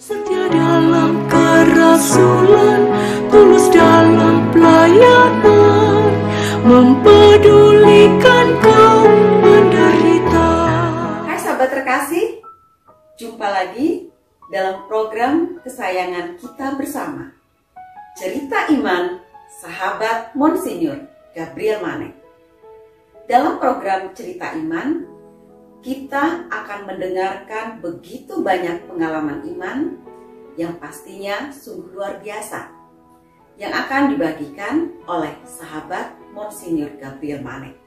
Setia dalam kerasulan, tulus dalam pelayanan, mempedulikan kaum menderita. Hai sahabat terkasih, jumpa lagi dalam program kesayangan kita bersama, Cerita Iman Sahabat Monsinyur Gabriel Manek. Dalam program Cerita Iman, kita akan mendengarkan begitu banyak pengalaman iman yang pastinya sungguh luar biasa yang akan dibagikan oleh sahabat Monsinyur Gabriel Manek.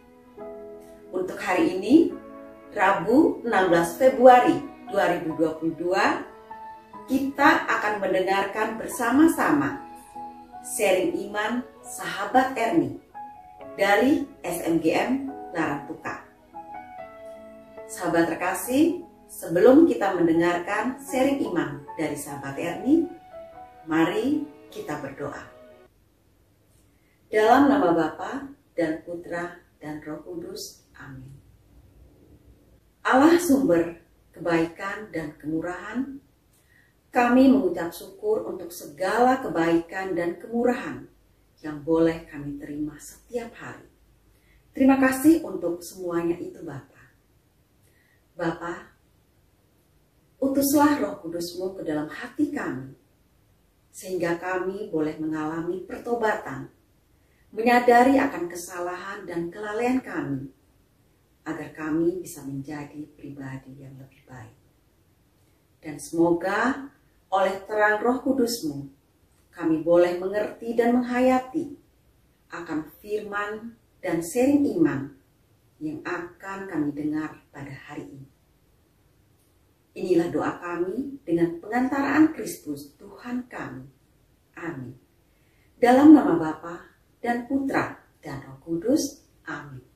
Untuk hari ini, Rabu 16 Februari 2022, kita akan mendengarkan bersama-sama sharing iman sahabat Erni dari SMGM Larangtuka. Sahabat terkasih, sebelum kita mendengarkan sharing iman dari sahabat Erni, mari kita berdoa. Dalam nama Bapa dan Putra dan Roh Kudus, amin. Allah sumber kebaikan dan kemurahan, kami mengucap syukur untuk segala kebaikan dan kemurahan yang boleh kami terima setiap hari. Terima kasih untuk semuanya itu Bapa. Bapa, utuslah Roh Kudus-Mu ke dalam hati kami, sehingga kami boleh mengalami pertobatan, menyadari akan kesalahan dan kelalaian kami, agar kami bisa menjadi pribadi yang lebih baik. Dan semoga oleh terang Roh Kudus-Mu, kami boleh mengerti dan menghayati akan firman dan sharing iman yang akan kami dengar pada hari ini. Inilah doa kami dengan pengantaraan Kristus Tuhan kami. Amin. Dalam nama Bapa dan Putra dan Roh Kudus. Amin.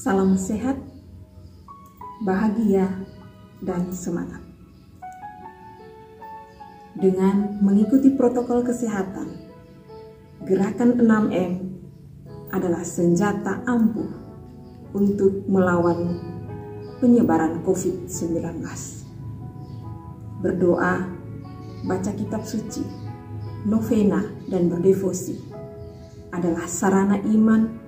Salam sehat, bahagia, dan semangat. Dengan mengikuti protokol kesehatan, gerakan 6M adalah senjata ampuh untuk melawan penyebaran COVID-19. Berdoa, baca kitab suci, novena, dan berdevosi adalah sarana iman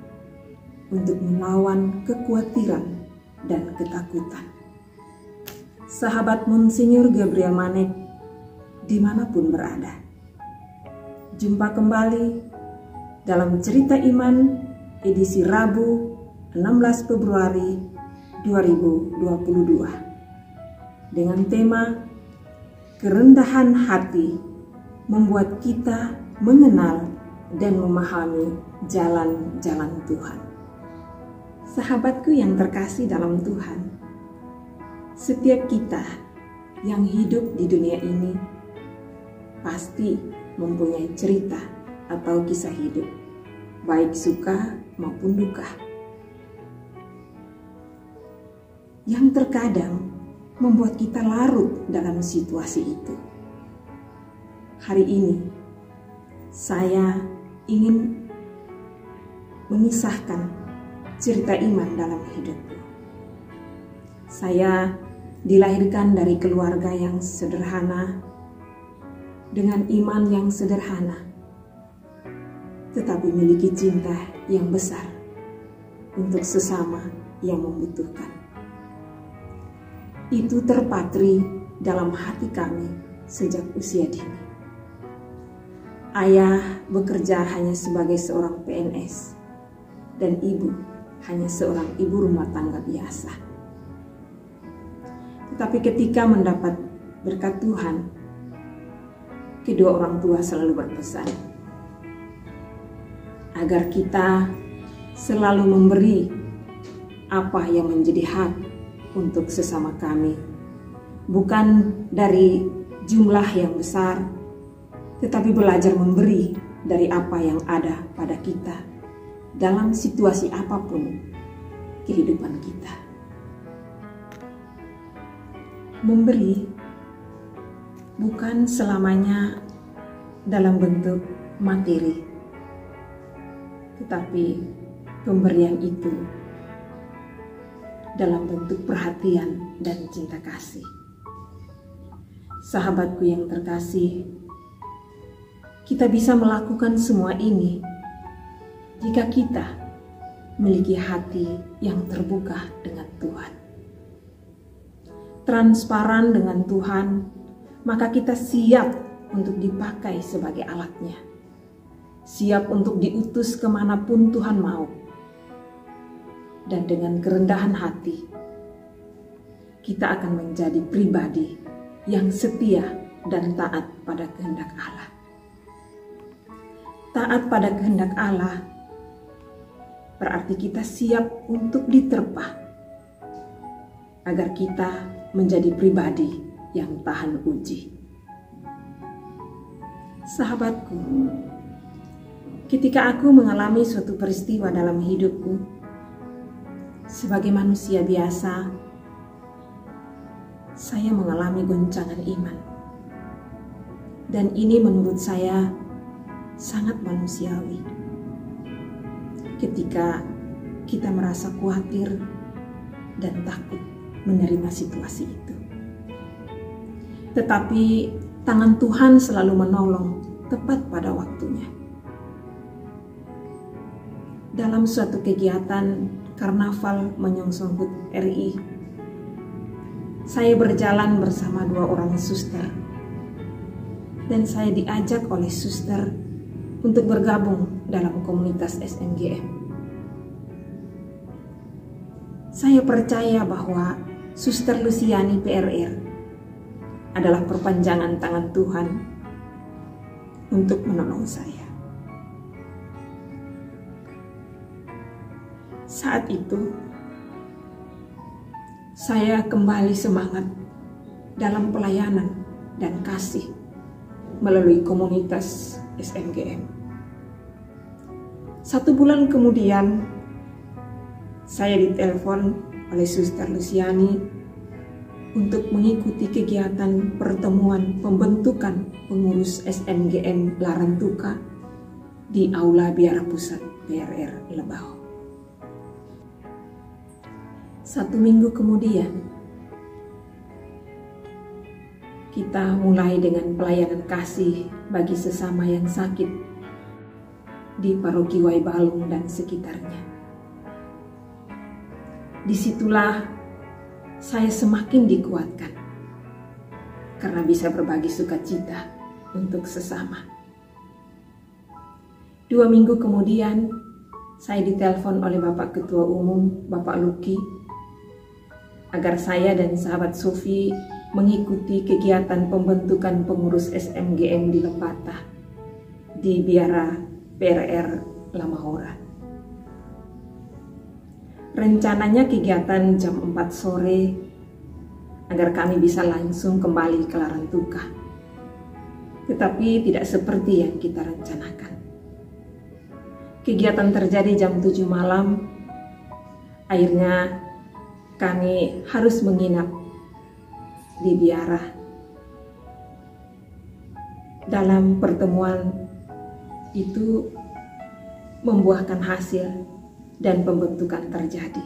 untuk melawan kekhawatiran dan ketakutan. Sahabat Monsinyur Gabriel Manek dimanapun berada, jumpa kembali dalam Cerita Iman edisi Rabu 16 Februari 2022 dengan tema kerendahan hati membuat kita mengenal dan memahami jalan-jalan Tuhan. Sahabatku yang terkasih dalam Tuhan, setiap kita yang hidup di dunia ini pasti mempunyai cerita atau kisah hidup, baik suka maupun duka, yang terkadang membuat kita larut dalam situasi itu. Hari ini, saya ingin mengisahkan cerita iman dalam hidupku. Saya dilahirkan dari keluarga yang sederhana, dengan iman yang sederhana, tetapi memiliki cinta yang besar untuk sesama yang membutuhkan. Itu terpatri dalam hati kami sejak usia dini. Ayah bekerja hanya sebagai seorang PNS, dan ibu hanya seorang ibu rumah tangga biasa. Tetapi ketika mendapat berkat Tuhan, kedua orang tua selalu berpesan agar kita selalu memberi apa yang menjadi hak untuk sesama kami, bukan dari jumlah yang besar, tetapi belajar memberi dari apa yang ada pada kita dalam situasi apapun kehidupan kita. Memberi bukan selamanya dalam bentuk materi, tetapi pemberian itu dalam bentuk perhatian dan cinta kasih. Sahabatku yang terkasih, kita bisa melakukan semua ini jika kita memiliki hati yang terbuka dengan Tuhan. Transparan dengan Tuhan, maka kita siap untuk dipakai sebagai alatnya. Siap untuk diutus kemanapun Tuhan mau. Dan dengan kerendahan hati, kita akan menjadi pribadi yang setia dan taat pada kehendak Allah. Taat pada kehendak Allah berarti kita siap untuk diterpa agar kita menjadi pribadi yang tahan uji. Sahabatku, ketika aku mengalami suatu peristiwa dalam hidupku, sebagai manusia biasa, saya mengalami goncangan iman. Dan ini menurut saya sangat manusiawi. Ketika kita merasa khawatir dan takut menerima situasi itu. Tetapi tangan Tuhan selalu menolong tepat pada waktunya. Dalam suatu kegiatan Karnaval Menyongsong HUT RI, saya berjalan bersama 2 orang suster, dan saya diajak oleh suster untuk bergabung dalam komunitas SMGM. Saya percaya bahwa Suster Luciani PRR adalah perpanjangan tangan Tuhan untuk menolong saya. Saat itu, saya kembali semangat dalam pelayanan dan kasih melalui komunitas SMGM. 1 bulan kemudian, saya ditelepon oleh Suster Luciani untuk mengikuti kegiatan pertemuan pembentukan pengurus SMGM Larantuka di Aula Biara Pusat PRR Lebau. 1 minggu kemudian, kita mulai dengan pelayanan kasih bagi sesama yang sakit di Paroki Waibalung dan sekitarnya. Disitulah saya semakin dikuatkan karena bisa berbagi sukacita untuk sesama. 2 minggu kemudian, saya ditelepon oleh Bapak Ketua Umum, Bapak Luki, agar saya dan sahabat Sofi mengikuti kegiatan pembentukan pengurus SMGM di Lepata di Biara PRR Lamahora. Rencananya kegiatan jam 4 sore agar kami bisa langsung kembali ke Larantuka. Tetapi tidak seperti yang kita rencanakan. Kegiatan terjadi jam 7 malam. Akhirnya kami harus menginap di biara. Dalam pertemuan itu membuahkan hasil dan pembentukan terjadi.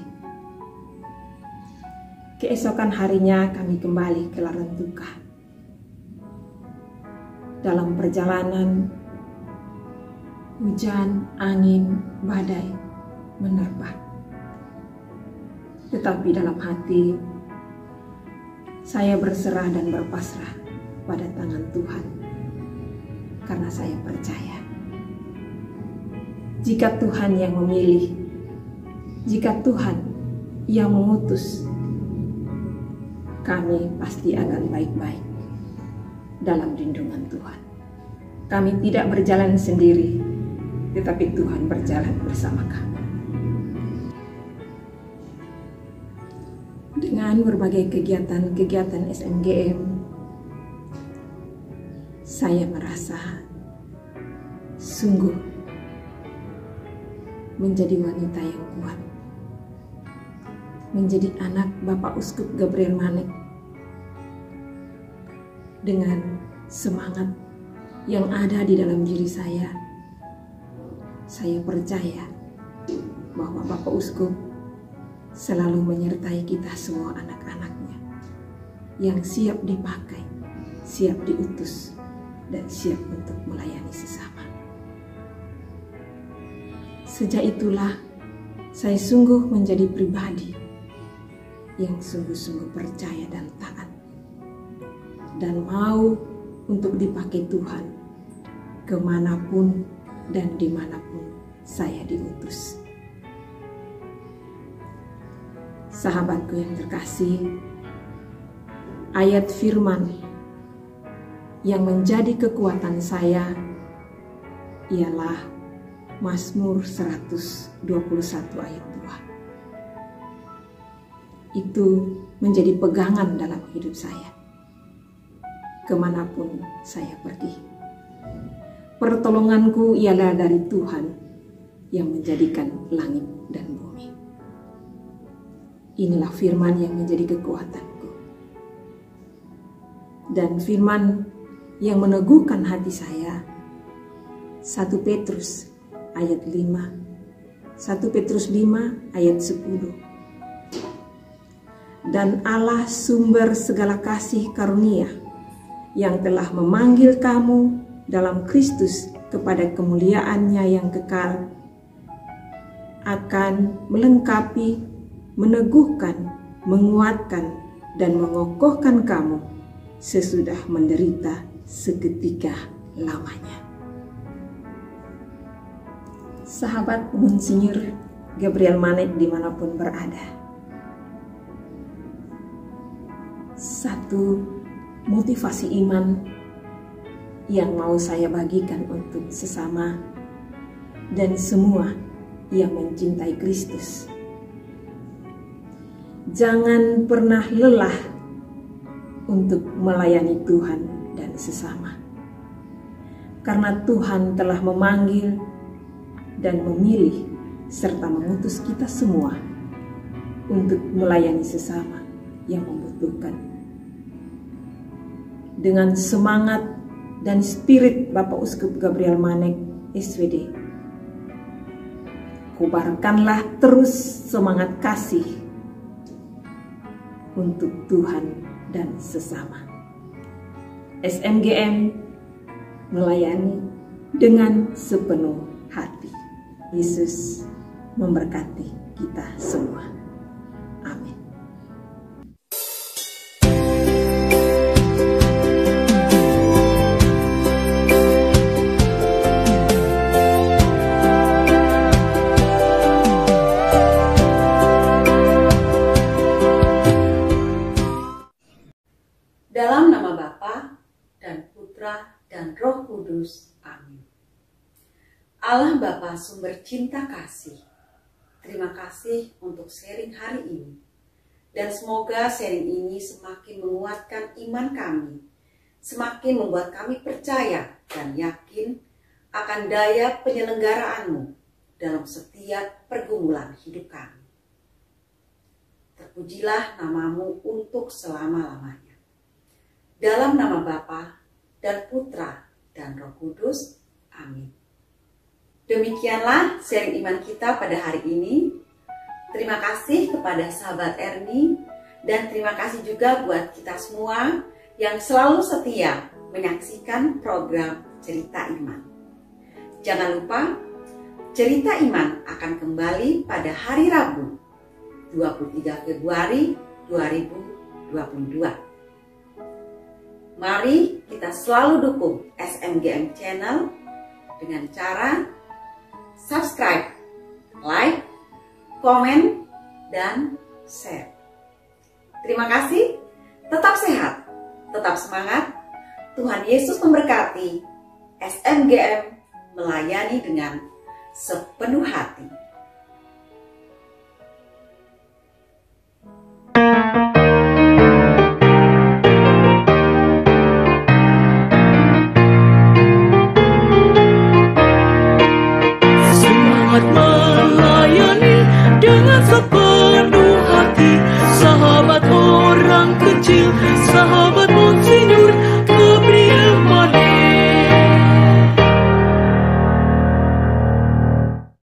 Keesokan harinya kami kembali ke Larantuka. Dalam perjalanan, hujan, angin, badai menerpa. Tetapi dalam hati, saya berserah dan berpasrah pada tangan Tuhan. Karena saya percaya, jika Tuhan yang memilih, jika Tuhan yang mengutus, kami pasti akan baik-baik dalam lindungan Tuhan. Kami tidak berjalan sendiri, tetapi Tuhan berjalan bersama kami. Dengan berbagai kegiatan-kegiatan SMGM, saya merasa sungguh menjadi wanita yang kuat, menjadi anak Bapak Uskup Gabriel Manek dengan semangat yang ada di dalam diri saya percaya bahwa Bapak Uskup selalu menyertai kita semua anak-anaknya yang siap dipakai, siap diutus, dan siap untuk melayani sesama. Sejak itulah saya sungguh menjadi pribadi yang sungguh-sungguh percaya dan taat, dan mau untuk dipakai Tuhan kemanapun dan dimanapun saya diutus. Sahabatku yang terkasih, ayat firman yang menjadi kekuatan saya ialah Mazmur 121 ayat 2. Itu menjadi pegangan dalam hidup saya kemanapun saya pergi. Pertolonganku ialah dari Tuhan yang menjadikan langit dan bumi. Inilah firman yang menjadi kekuatanku. Dan firman yang meneguhkan hati saya, 1 Petrus ayat 5, 1 Petrus 5 ayat 10. Dan Allah sumber segala kasih karunia yang telah memanggil kamu dalam Kristus kepada kemuliaan-Nya yang kekal, akan melengkapi, meneguhkan, menguatkan, dan mengokohkan kamu sesudah menderita seketika lamanya. Sahabat Monsinyur Gabriel Manek dimanapun berada, satu motivasi iman yang mau saya bagikan untuk sesama dan semua yang mencintai Kristus. Jangan pernah lelah untuk melayani Tuhan dan sesama, karena Tuhan telah memanggil dan memilih serta mengutus kita semua untuk melayani sesama yang membutuhkan. Dengan semangat dan spirit Bapak Uskup Gabriel Manek SWD, kobarkanlah terus semangat kasih untuk Tuhan dan sesama. SMGM melayani dengan sepenuh hati. Yesus memberkati kita semua. Amin. Dalam nama Bapa dan Putra dan Roh Kudus. Amin. Allah Bapa sumber cinta kasih, terima kasih untuk sharing hari ini. Dan semoga sharing ini semakin menguatkan iman kami, semakin membuat kami percaya dan yakin akan daya penyelenggaraanmu dalam setiap pergumulan hidup kami. Terpujilah namamu untuk selama-lamanya. Dalam nama Bapa dan Putra dan Roh Kudus. Amin. Demikianlah sharing iman kita pada hari ini. Terima kasih kepada sahabat Erni, dan terima kasih juga buat kita semua yang selalu setia menyaksikan program Cerita Iman. Jangan lupa, Cerita Iman akan kembali pada hari Rabu 23 Februari 2022. Mari kita selalu dukung SMGM Channel dengan cara subscribe, like, komen, dan share. Terima kasih, tetap sehat, tetap semangat. Tuhan Yesus memberkati. SMGM melayani dengan sepenuh hati. Melayani dengan sepenuh hati, sahabat orang kecil, sahabat Monsinyur